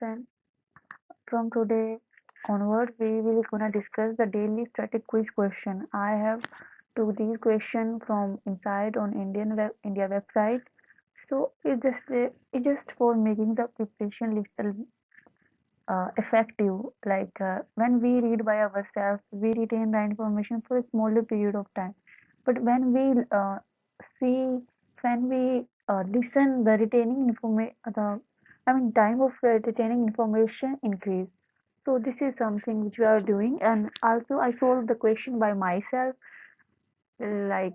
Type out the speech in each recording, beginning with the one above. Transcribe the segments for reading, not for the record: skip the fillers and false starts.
and from today onward, we will gonna discuss the daily static quiz question. I have took these question from inside on India website. So it's just for making the preparation little effective. When we read by ourselves, we retain the information for a smaller period of time. But see, when we listen, the retaining information, time of retaining information increase. So this is something which we are doing, and also I solved the question by myself. I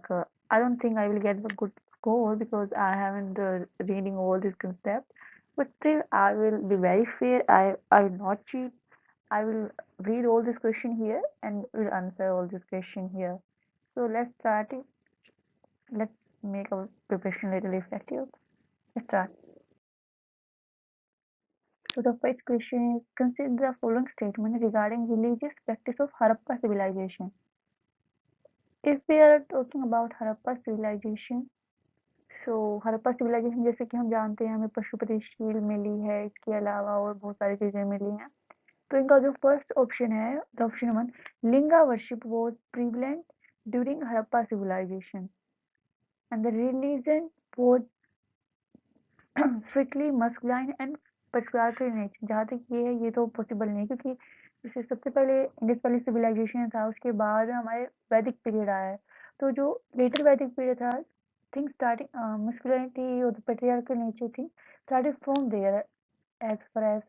don't think I will get the good score because I haven't reading all this concept. But still, I will be very fair. I will not cheat. I will read all this question here and will answer all this question here. So let's start it. Let's make our preparation a little effective. Let's start. So the first question is: consider the following statement regarding religious practice of Harappa civilization. If we are talking about Harappa civilization, so Harappa civilization जैसे कि हम जानते हैं हमें पशुपति शील मिली है, इसके अलावा और बहुत सारी चीजें मिली हैं। तो इनका जो फर्स्ट ऑप्शन है, द ऑप्शन 1, linga worship was prevalent during Harappa civilization and the religion was strictly masculine and patriarchal in nature. जहाँ तक ये है, ये तो पॉसिबल नहीं, क्योंकि जैसे सबसे पहले इंडस वैली सिविलाइजेशन था, उसके बाद हमारे वैदिक पीरियड आया है। तो जो लेटर वैदिक पीरियड था, things starting masculinity or the patriarchal nature thing started from there, as far as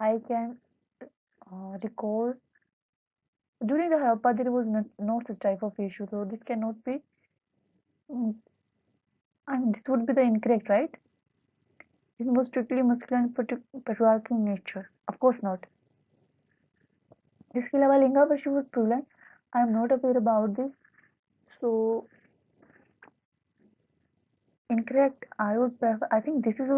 I can recall. During the Harappa, there was no such type of issue, so this cannot be, mm, and this would be the incorrect, right? It was strictly masculine patriarchal nature. Of course not. इसके अलावा लिंगा worship was prevalent. I am not aware about this, so incorrect. I would prefer. I think this is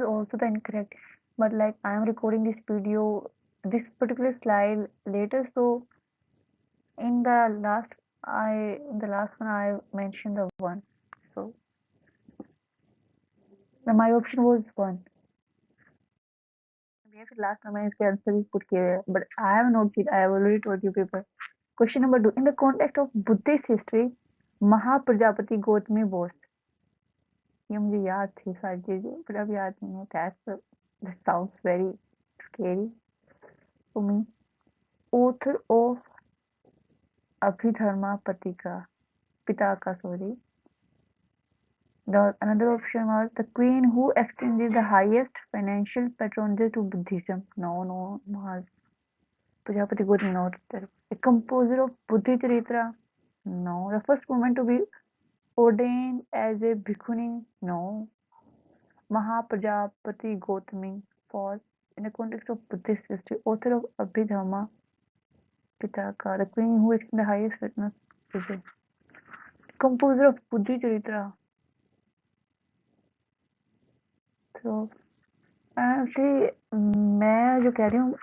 also the incorrect. But like I am recording this video, this particular slide later, so in the last one I mentioned the one. So my option was one. Yes, last time I answer is put here, but I have not seen. I have already told you people. Question number 2. In the context of Buddhist history, Mahaprajapati Gautami was. ये मुझे याद थी सारी चीजें, but अब याद नहीं है. That sounds very scary for me. Author of Abhidharma Pitaka, sorry. Another option was the queen who extended the highest financial patronage to Buddhism. No, Prajapati Gautami not there. A composer of Buddhi Charitra. No. The first woman to be ordained as a bhikkhuni. No. Mahaprajapati Gautami was, in the context of Buddhist history, author of Abhidharma Pitaka, the queen who extended the highest patronage. Composer of Buddhi Charitra. So मैं जो कह रही हूँ,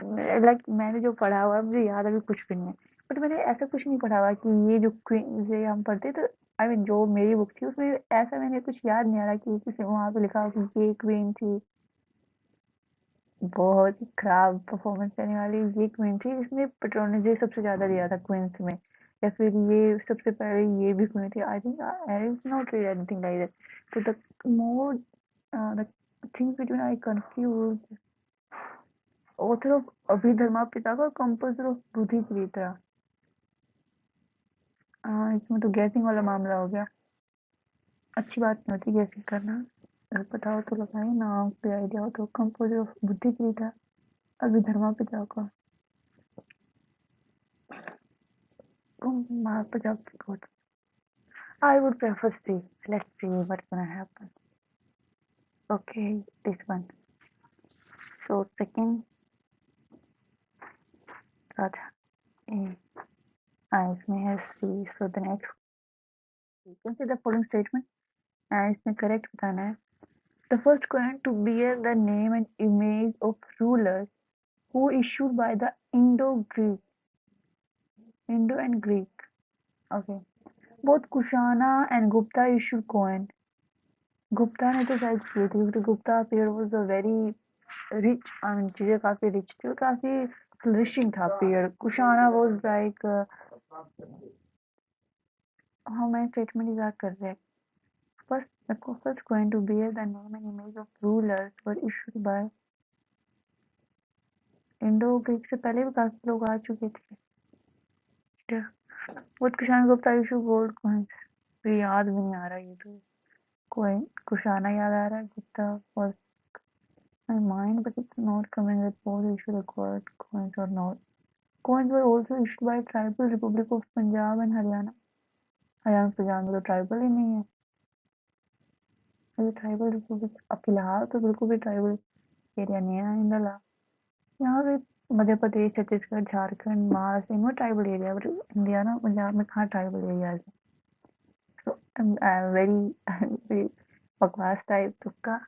मैंने जो पढ़ा हुआ है मुझे याद अभी कुछ भी नहीं है, बट मैंने ऐसा कुछ नहीं पढ़ा हुआ कि ये जो क्वीन से हम पढ़ते, तो आई मीन जो मेरी बुक थी उसमें ऐसा मैंने कुछ याद नहीं आ रहा कि किसी वहां पे लिखा हो कि ये क्वीन थी, बहुत खराब परफॉर्मेंस करने वाली ये क्वीन थी जिसने पेट्रोनेज सबसे ज्यादा दिया था क्वींस में, या फिर ये सबसे पहले ये भी क्वीन थी। I think I is not read anything like that. तो the more the things between I confuse author of Abhidharma Pitaka और कंपोजर ऑफ बुद्धि चरित्रा। इसमें तो गैसिंग वाला मामला हो गया। अच्छी बात नहीं होती गैसिंग करना, अगर पता हो तो लगाए, ना कोई आइडिया हो तो। कंपोजर ऑफ बुद्धि चरित्रा अभिधर्मा पिताका, Mahaprajapati. I would prefer C. Let's see what's gonna happen. Okay, this one. So second, A. इसमें है C. So the next, consider the following statement. इसमें correct बताना है. The first coin to bear the name and image of rulers who issued by the Indo and Greek. Okay. Both Kushana and Gupta issued coin. Gupta ने तो शायद की थी, क्योंकि Gupta period was a very rich, I mean चीज़ें काफ़ी rich थी और काफ़ी फ्लरिशिंग था period. Kushana was like how many statements are correct? First, the first going to bear the name and image of rulers were issued by Indo-Greek से पहले भी काफ़ी लोग आ चुके थे। What Kushan Gupta issue gold coins? मुझे याद भी नहीं आ रहा ये तो। कोई कुशाना याद आ रहा है, Gupta was my mind, but it's not coming with both issue required coins or not. Coins were also issued by tribal Republic of Punjab and Haryana. Haryana Punjab में तो ट्राइबल ही नहीं है। ये ट्राइबल रिपब्लिक अब फिलहाल तो बिल्कुल भी ट्राइबल एरिया नहीं है इन द ला। यहाँ पे मध्य प्रदेश, छत्तीसगढ़, झारखंड, महाराष्ट्र इनमें tribal area, but Haryana Punjab में कहाँ ट्राइबल एरिया है? So very बकवास टाइप तुक्का,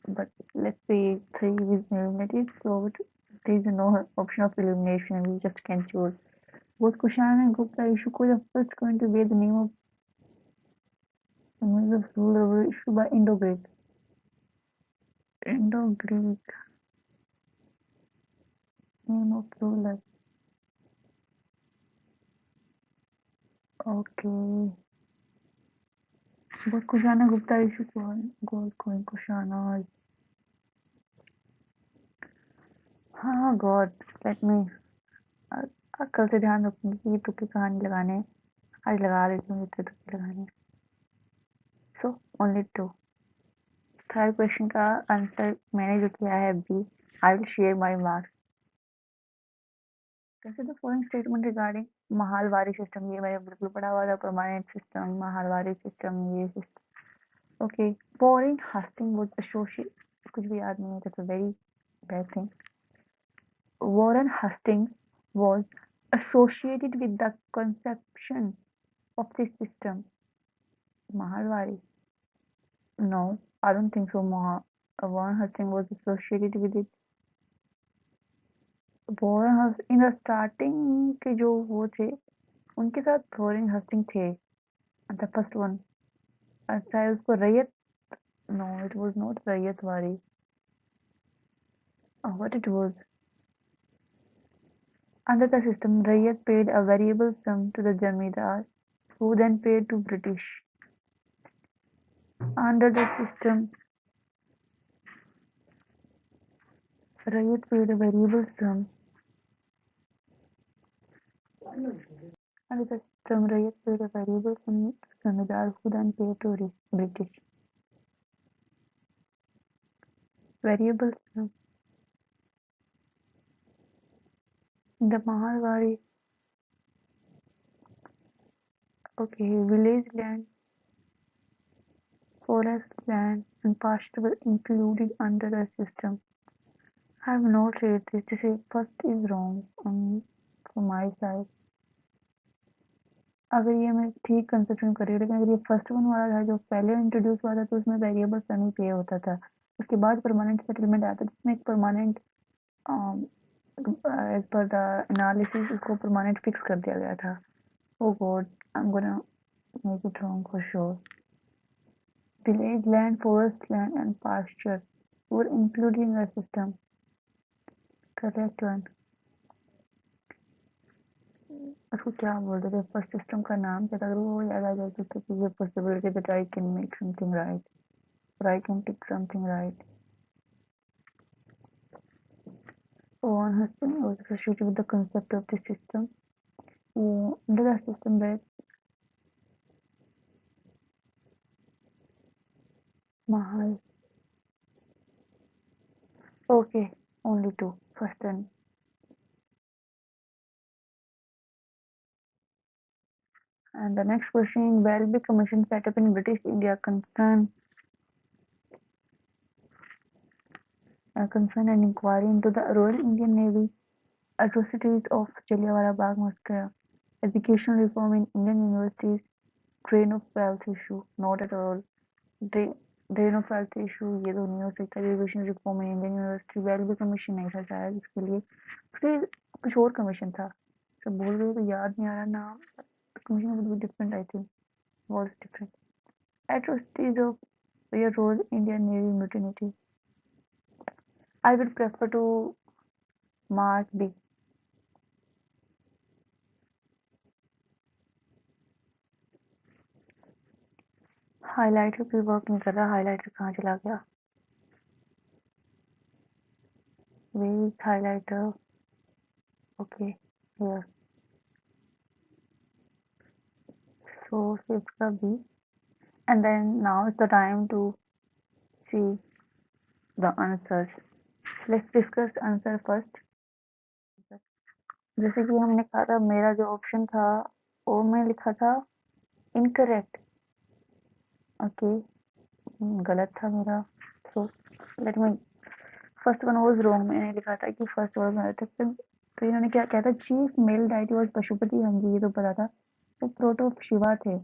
but let's say three is eliminated, so there is no option of elimination. We just can choose. Both Kushan and Gupta issue could have first going to bear the name of the ruler were issued by Indo-Greek. Indo-Greek name of ruler. Okay. Both Kushan and Gupta issue gold coin Kushana. हाँ God let me कल से ध्यान रखूंगी कि तुक्के कहानी लगाने आज लगा लेती हूँ जितने तुक्के लगाने। So only two. Third question का आंसर मैंने जो किया है B. I will share my marks. कैसे the following statement regarding Mahalwari system, ये मैंने बिल्कुल पढ़ा हुआ था। परमानेंट सिस्टम, महालवारी सिस्टम, ये system. Okay. Warren Hasting was associated, कुछ भी याद नहीं है, that's a very bad thing. Warren Hastings was associated with the conception of this system. Mahalwari? No, I don't think so. Warren Hastings was associated with it. Warren Hastings in the starting के जो वो थे उनके साथ Warren Hastings थे, the first one. शायद उसको रैयत, no, it was not ryotwari. What it was? Under the system, Rayat paid a variable sum to the Jamidar, who then paid to British. Under the system, Rayat paid a variable sum. Under the system, Rayat paid a variable sum to the Jamidar, who then paid to British. Variable sum. The Maharwari. Okay, village land, forest land, and pasture were included under the system. I have not read this. This is first is wrong from my side. अगर ये मैं ठीक consider कर रही हूँ, लेकिन अगर ये फर्स्ट वन वाला था जो पहले इंट्रोड्यूस हुआ था तो उसमें वेरिएबल सम ही पे होता था। उसके बाद परमानेंट सेटलमेंट आया था जिसमें एक permanent as per the analysis उसको परमानेंट फिक्स कर दिया गया था। Oh God, I am gonna make it wrong for sure. Village land, forest land and pasture were included in the system. Correct one. उसको क्या बोलते थे फर्स्ट सिस्टम का नाम क्या था? अगर वो याद आ जाए तो ये possibility that I can make something right और I can tick something right. One has been also associated with the concept of the system. Under the system that Mahal. Okay, only two. First one. And the next question, Welby Commission set up in British India concern an inquiry into the Royal Indian Navy atrocities of Jallianwala Bagh massacre, educational reform in Indian universities, drain of wealth issue, not at all. Drain of wealth issue ये तो नहीं हो सकता। Education reform in Indian university, Welby commission नहीं था शायद इसके लिए, फिर कुछ और कमीशन था। सब बोल रहे हो तो याद नहीं आ रहा नाम। Commission would be different, I think was different. Atrocities of Royal Indian Navy mutiny. I would prefer to mark B. Highlighter भी वर्क नहीं कर रहा, हाइलाइटर कहाँ चला गया? Where is highlighter? Okay, here. So इसका B. And then now is the time to see the answers. Let's discuss answer first. जैसे कि हमने कहा था, मेरा जो ऑप्शन था वो मैं लिखा था इनकरेक्ट. ओके, गलत था मेरा. So let me, first one was wrong. मैंने लिखा था कि फर्स्ट वाज गलत था. तो इन्होंने क्या कहा था, chief male deity was Pashupati. हाँ जी, ये तो पता था. वो प्रोटो शिवा थे.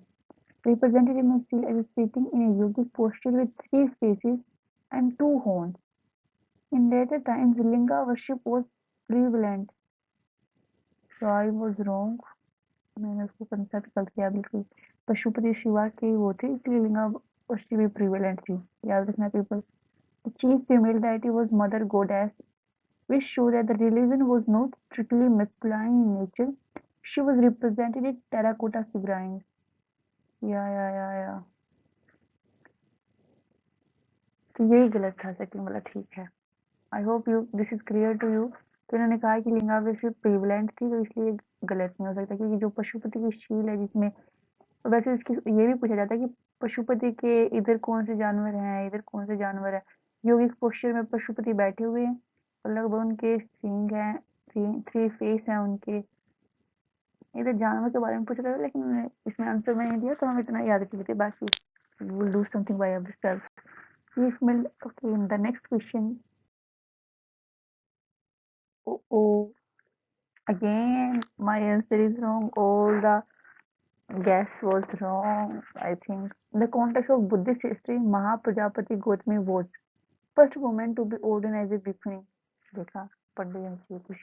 Represented in a seal as sitting in a yogic posture with three faces and two horns. In later times, Linga worship was prevalent. So I was wrong. मैंने उसको कंसेप्ट गलत किया बिल्कुल. पशुपति शिवा के वो थे, इसलिए लिंगा वर्शिप भी प्रिवेलेंट थी. याद रखना people. The chief female deity was Mother Goddess, which showed that the religion was not strictly masculine in nature. She was represented in terracotta figurines. या तो यही गलत था. सेकंड वाला ठीक है. I hope you this is clear to you. तो इन्होंने कहा कि लिंगावृष्टि प्रिवलेंट थी, तो इसलिए गलत नहीं हो सकता, क्योंकि जो पशुपति की शील है जिसमें, वैसे इसकी ये भी पूछा जाता है कि पशुपति के इधर कौन से जानवर हैं, इधर कौन से जानवर है. योगिक पोस्चर में पशुपति बैठे हुए हैं और लगभग उनके सींग हैं, थ्री फेस हैं उनके. इधर जानवर के बारे में पूछा था, लेकिन इसमें आंसर मैंने दिया तो हम इतना याद रख लेते. बाकी we'll do something by ourselves. Chief Mill. Okay, in the next question. Oh, again, my answer is wrong. All the guess was wrong. I think in the context of Buddhist history, Mahaprajapati Gautami was first woman to be ordained as a bhikkhuni. देखा, पढ़ लिया ये कुछ.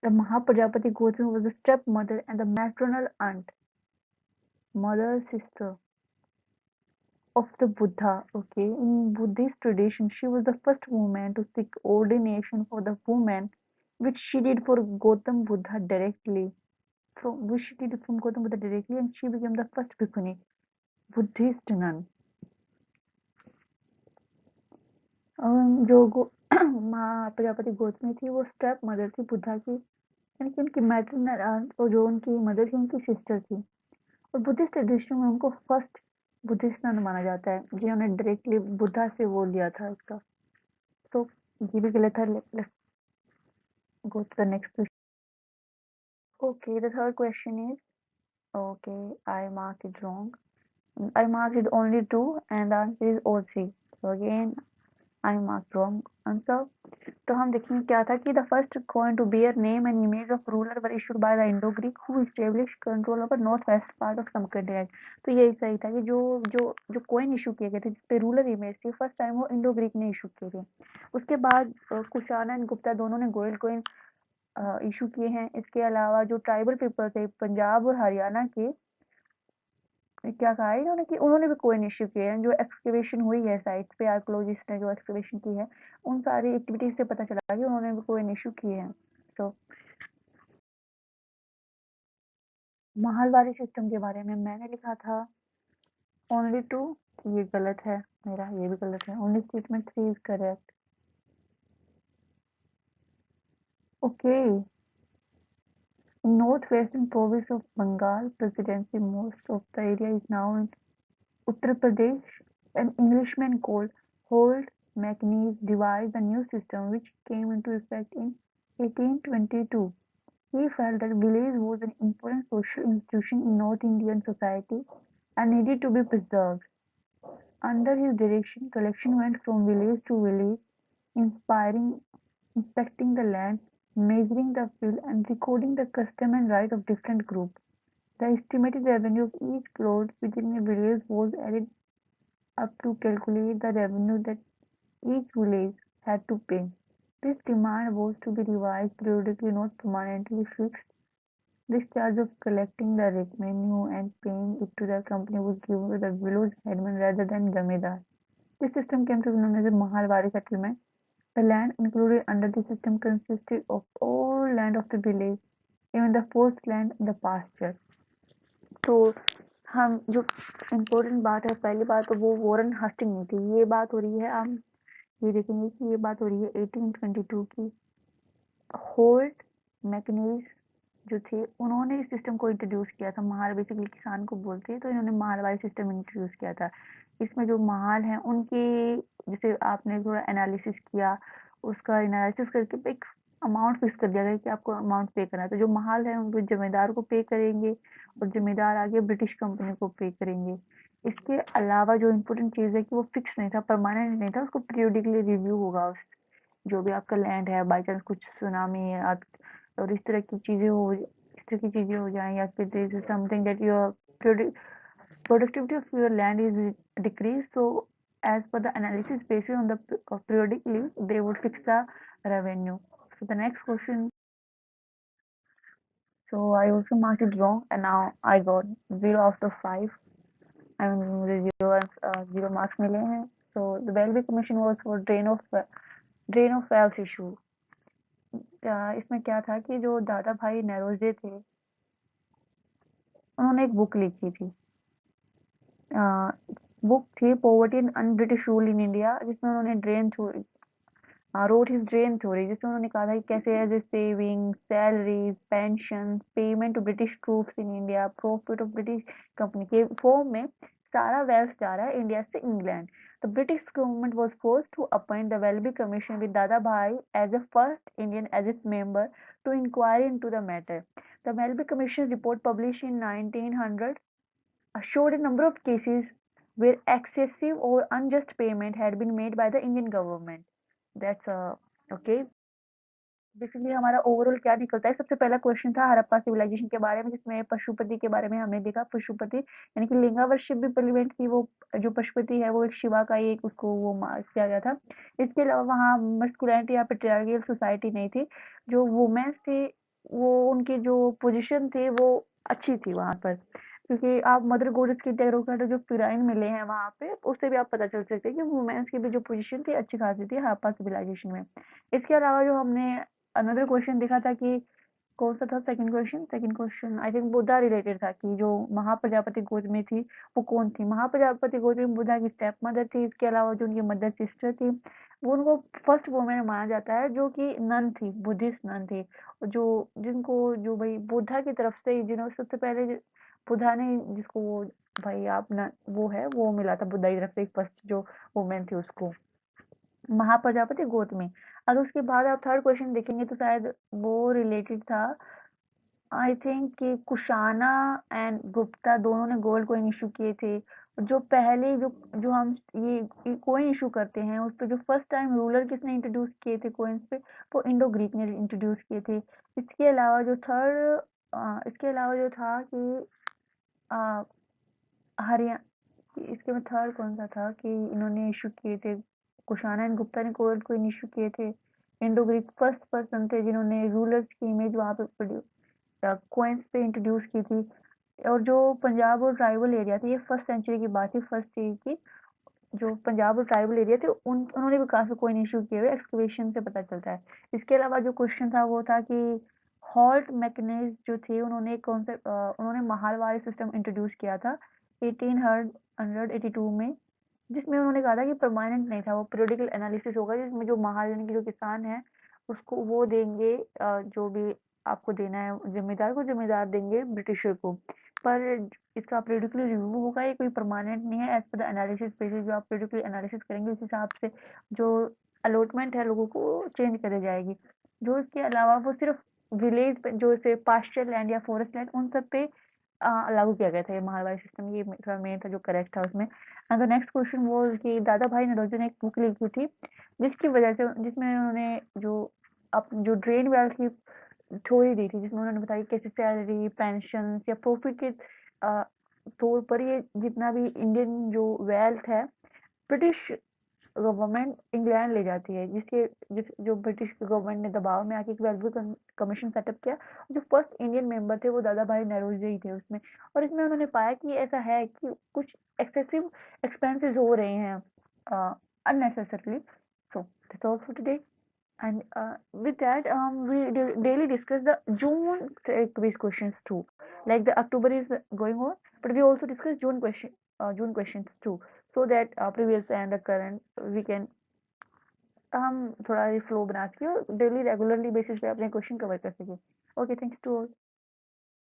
The Mahaprajapati Gautami was the stepmother and the maternal aunt, mother sister of the Buddha. Okay, in Buddhist tradition, she was the first woman to seek ordination for the woman, which she did for Gautam Buddha directly. From which she did it from Gautam Buddha directly, and she became the first bhikkhuni, Buddhist nun. जो माँ प्रजापति गौतमी थी, वो step mother थी बुद्धा की, यानी कि उनकी maternal aunt, और जो उनकी मदर थी उनकी सिस्टर थी. और बुद्धिस्ट ट्रेडिशन में उनको फर्स्ट बुद्धिस्ट नन माना जाता है, जिन्होंने डायरेक्टली बुद्धा से वो लिया था इसका. तो ये भी गलत है. Let's go to the next question. Okay, the third question is, okay, I mark it wrong. I marked it only 2 and the answer is all 3. So again I marked wrong answer. तो हम देखेंगे क्या था कि the first coin to bear name and image of ruler were issued by the Indo-Greek who established control over northwest part of some continent. तो यही सही था कि जो जो जो coin issue किए गए थे जिसपे रूलर इमेज थी, फर्स्ट टाइम वो इंडो ग्रीक ने इशू किए थे. उसके बाद कुशाना एंड गुप्ता दोनों ने गोल्ड कॉइन इशू किए हैं. इसके अलावा जो ट्राइबल पीपल थे पंजाब और हरियाणा के, क्या कहा है इन्होंने कि उन्होंने भी कोई इश्यू किए हैं. जो एक्सकवेशन हुई है साइट पे, आर्कोलॉजिस्ट ने जो एक्सकवेशन की है, उन सारी एक्टिविटीज से पता चला कि उन्होंने भी कोई इश्यू किए हैं. तो माहलवारी सिस्टम के बारे में मैंने लिखा था ओनली 2. ये गलत है मेरा, ये भी गलत है. Only statement 3 is correct. Okay, in northwestern province of Bengal presidency, most of the area is now in Uttar Pradesh. An Englishman called Harold Mackenzie devised the new system, which came into effect in 1822. He felt that village was an important social institution in North Indian society and needed to be preserved. Under his direction, collection went from village to village, inspiring, inspecting the land, measuring the field, and recording the custom and right of different groups. The estimated revenue of each plot within a village was added up to calculate the revenue that each village had to pay. This demand was to be revised periodically, not permanently fixed. This charge of collecting the revenue and paying it to the company was given to the village headman rather than zamindar. This system came to be known as a Mahalwari settlement. The land included under the system consisted of all land of the village, even the forest land, the pasture. तो हम जो important बात है, पहली बात तो वो Warren Hastings में थी। ये बात हो रही है, हम ये देखेंगे कि ये बात हो रही है 1822 की। होल्ट मैकनीज जो थे, उन्होंने इस सिस्टम को इंट्रोड्यूस किया था। महाल बेसिकली किसान को बोलते हैं, तो इन्होंने महालवाड़ी सिस्टम इंट्रोड्यूस किया था। इसमें जो महाल हैं उनके, जैसे आपने थोड़ा एनालिसिस किया, उसका एनालिसिस करके एक अमाउंट फिक्स कर दिया गया कि आपको अमाउंट पे करना है। तो जो महाल है उनको जमींदार को पे करेंगे और जमींदार आगे ब्रिटिश कंपनी को पे करेंगे। इसके अलावा जो इम्पोर्टेंट चीज़ है कि वो फिक्स नहीं था, परमानेंट नहीं था, उसको पीरियडिकली रिव्यू होगा। उस जो भी आपका लैंड है, बाई चांस कुछ सुनामी है और इस तरह की चीज़ें हो, इस तरह की चीज़ें हो जाएँ, या फिर there is something that your productivity of your land is decreased, so as per the analysis based on the periodically they would fix the revenue. So the next question, so I also marked it wrong and now I got 0 out of 5. I mean मुझे 0 marks मिले हैं. So the Welby Commission was for drain of wells issue. इसमें क्या था कि जो दादा भाई नौरोजी थे, उन्होंने एक बुक लिखी थी। बुक थी poverty and un British rule in India, जिसमें उन्होंने रोड हिज ड्रेन थ्योरी, जिसमें उन्होंने कहा था कि कैसे as a saving, salaries, pension, payment to British troops in India, profit of British company के फॉर्म में सारा वेल्थ जा रहा है इंडिया से England. The British government was forced to appoint the Welby Commission with Dada Bhai as the first Indian as its member to inquire into the matter. The Welby Commission report published in 1900 showed a number of cases where excessive or unjust payment had been made by the Indian government. That's okay. Basically हमारा overall क्या निकलता है, सबसे पहला question था Harappa civilisation के बारे में, जिसमें पशुपति के बारे में हमने देखा। पशुपति यानी कि लिंगा वर्शिप भी प्रिवेंट थी। वो जो पशुपति है वो एक शिवा का ही एक उसको वो किया गया था। इसके अलावा वहाँ मस्कुलिनिटी या पेट्रियार्कल सोसाइटी नहीं थी। जो वुमेन्स थी वो उनकी जो पोजीशन थी वो अच्छी थी वहाँ पर, क्योंकि आप मदर गोडेस की टेरोकाटा जो फिराइन मिले हैं वहाँ पे, उससे भी आप पता चल सकते हैं कि वुमेन्स की भी जो पोजीशन थी अच्छी खासी थी हड़प्पा सिविलाइजेशन में। इसके अलावा जो हमने अनदर क्वेश्चन देखा था कि कौन सा था second question I think Buddha related था, कि जो महाप्रजापति गोद में थी वो कौन थी। महाप्रजापति गोद में बुद्धा की स्टेप मदर थी। इसके अलावा जो उनकी मदर सिस्टर थी वो उनको फर्स्ट वुमेन माना जाता है, जो कि नन थी, बुद्धिस्ट नन थी, जो जिनको जो भाई बुद्धा की तरफ से जिन्होंने सबसे पहले बुद्धा ने जिसको वो भाई आप न वो है वो मिला था बुद्धा की तरफ से फर्स्ट जो वुमेन थी उसको महाप्रजापति गौतमी। अगर उसके बाद आप थर्ड क्वेश्चन देखेंगे तो शायद वो रिलेटेड था आई थिंक कि कुशाना एंड गुप्ता दोनों ने गोल्ड कॉइन इशू किए थे। जो पहले जो जो हम ये कॉइन इशू करते हैं उस पे जो फर्स्ट टाइम रूलर किसने इंट्रोड्यूस किए थे कॉइन्स पे, वो इंडो ग्रीक ने इंट्रोड्यूस किए थे। इसके अलावा जो इसके अलावा जो था कि हरियाणा, इसके में थर्ड कौन सा था कि इन्होंने इशू किए थे, कुशाना एंड गुप्ता ने गोल्ड कॉइन इशू किए थे। इंडो ग्रीक फर्स्ट पर्सन थे जिन्होंने रूलर्स की इमेज वहाँ पे कॉइन्स पे इंट्रोड्यूस की थी। और जो पंजाब और ट्राइबल एरिया थे, ये फर्स्ट सेंचुरी की बात थी, फर्स्ट ईयर की। जो पंजाब और ट्राइबल एरिया थे उन्होंने भी काफी कॉइन इशू किए हुए, एक्सकवेशन से पता चलता है। इसके अलावा जो क्वेश्चन था वो था कि हॉल्ट मैकनेज जो थे उन्होंने कॉन्सेप्ट उन्होंने महालवाड़ी सिस्टम इंट्रोड्यूस किया था 1882 में, जिसमें उन्होंने कहा था कि परमानेंट नहीं था, वो पीरियोडिकल एनालिसिस होगा, जिसमें जो महाजन के जो किसान हैं उसको वो देंगे, जो भी आपको देना है जिम्मेदार को, जिम्मेदार देंगे ब्रिटिशर को। पर इसका पीरियोडिकली रिव्यू होगा, ये कोई परमानेंट नहीं है। As per the analysis basis जो आप पीरियोडिकली एनालिसिस करेंगे उस हिसाब से जो अलॉटमेंट है लोगों को चेंज करी जाएगी। जो इसके अलावा वो सिर्फ विलेज पे जो से पास्चर लैंड या फॉरेस्ट लैंड उन सब पे लागू किया गया था ये महालवाड़ी सिस्टम। ये थोड़ा मेन था जो करेक्ट था उसमें। एंड द नेक्स्ट क्वेश्चन वो कि दादा भाई नौरोजी ने एक बुक लिखी थी जिसकी वजह से जिसमें उन्होंने जो ड्रेन वेल की थ्योरी दी थी, जिसमें उन्होंने बताया कि कैसे सैलरी, पेंशन या प्रॉफिट के तौर पर ये जितना भी इंडियन जो वेल्थ है ब्रिटिश गवर्नमेंट इंग्लैंड ले जाती है, जो ब्रिटिश गवर्नमेंट ने दबाव में आके एक वेल्बी कमीशन सेटअप किया। जो फर्स्ट इंडियन मेंबर थे वो दादा भाई नौरोजी ही थे उसमें। और इसमें उन्होंने पाया कि ऐसा है कि कुछ एक्सेसिव एक्सपेंसेस हो रहे हैं unnecessarily. So that's all for today. And with that, we daily discuss the June quiz questions too. Like the October is going on, but we also discuss June questions too, so that previous and the current we can हम थोड़ा flow बना के daily regularly basis पे अपने question cover कर सके. Okay, thanks to all.